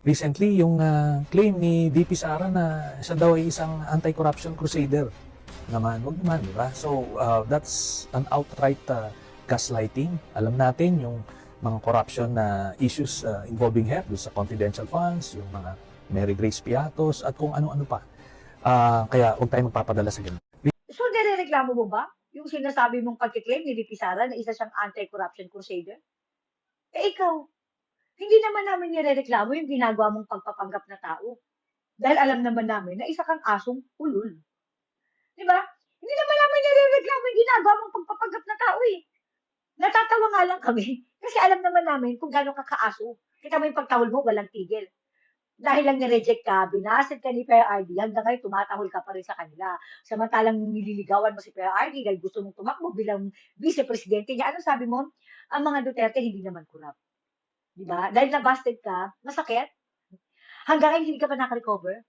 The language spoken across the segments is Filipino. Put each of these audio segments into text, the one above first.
Recently, yung claim ni VP Sara na siya daw ay isang anti-corruption crusader naman, wag naman, di ba? So, that's an outright gaslighting. Alam natin yung mga corruption na issues involving her doon sa confidential funds, yung mga Mary Grace Piatos, at kung ano-ano pa. Kaya huwag tayo magpapadala sa ganun. So, nirereklamo mo ba yung sinasabi mong pagkiklaim ni VP Sara na isa siyang anti-corruption crusader? Eh ikaw, hindi naman namin nirereklamo yung ginagawa mong pagpapanggap na tao. Dahil alam naman namin na isa kang asong ulol. Di ba? Hindi naman namin nirereklamo yung ginagawa mong pagpapanggap na tao eh. Natatawa nga lang kami kasi alam naman namin kung gano'ng kakaaso. Kita mo yung pagtahol mo, walang tigil. Dahil lang nireject ka, binasid ka ni Fair RD, hanggang ngayon tumatahol ka pa rin sa kanila. Samantalang nililigawan mo si Fair RD dahil gusto mong tumakbo bilang vice-presidente niya. Ano sabi mo? Ang mga Duterte hindi naman kurap. Di ba? Dahil nabasted ka, masakit. Hanggang ngayon hindi ka pa nakarecover.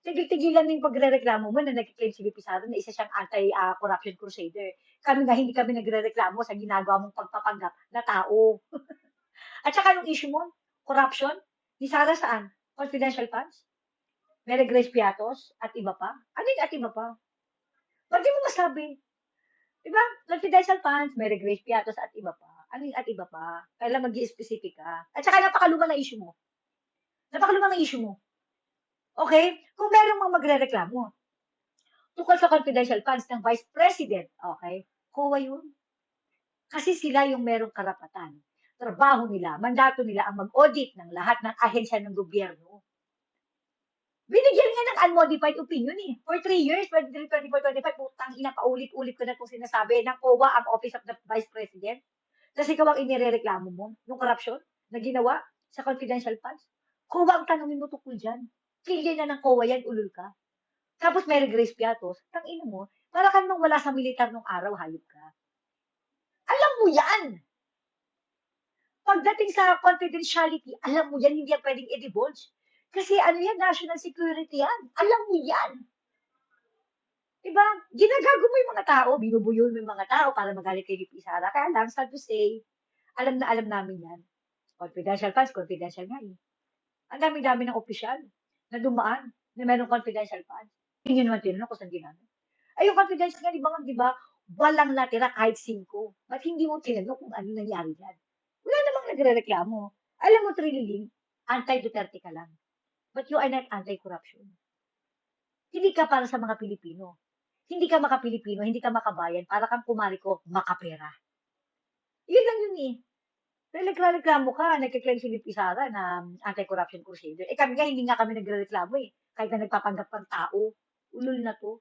Tigil-tigilan din pagrereklamo mo na nag-claim si VP Sara na isa siyang anti-corruption crusader. Kami nga hindi kami nagrereklamo sa ginagawa mong pagpapanggap na tao. At saka yung issue mo, corruption, ni Sara saan? Confidential funds? Mary Grace Piatos at iba pa? Ano yung at iba pa? Ba't di mo masabi? Diba? Confidential funds, Mary Grace Piatos at iba pa. Ano yung at iba pa? Kailan mag-i-specific ka? At saka napakaluma na issue mo. Napakaluma ng issue mo. Okay? Kung merong mga magre-reklamo tungkol sa confidential funds ng Vice President, okay? COA yun. Kasi sila yung merong karapatan. Trabaho nila, mandato nila ang mag-audit ng lahat ng ahensya ng gobyerno. Binigyan nga ng unmodified opinion eh. For 3 years, 23, 24, 25, putang ina, paulit-ulit ko na itong sinasabi ng COA ang Office of the Vice President. Tapos ikaw ang inirereklamo mo, yung corruption na ginawa sa confidential funds. COA ang tanongin mo tungkol dyan. Clear na ng COA yan, ulul ka. Tapos Mary Grace Piatos, tang ina mo, para kang nang wala sa militar nung araw, hayop ka. Alam mo yan! Pagdating sa confidentiality, alam mo yan, hindi yan pwedeng i-divulge. Kasi ano yan, national security yan. Alam mo yan. Diba? Ginagago mo yung mga tao, binubuyo mo yung mga tao para magalit kay VP Sara. Kaya lang, sad to say, alam na alam namin yan. Confidential funds, confidential nga eh. Ang dami-dami ng opisyal na dumaan na merong confidential funds. Hindi nyo naman tinanong kung saan ginamit. Ay, yung confidential nga, di ba, walang natira kahit 5. Ba't hindi mo tinanong kung ano nangyari dyan? Wala namang nagre-reklamo. Alam mo, Trililing, anti-Duterte ka lang. But you are not anti-corruption. Hindi ka para sa mga Pilipino. Hindi ka maka-Pilipino, hindi ka makabayan, para kang kumari ko, makapera. Yun lang yun eh. Pero nagreklamo ka, nagkiklaim si VP Sara na anti-corruption crusader. Eh kami nga, hindi nga kami nagre-reklamo eh. Kahit na nagpapanggap ng tao. Ulul na to.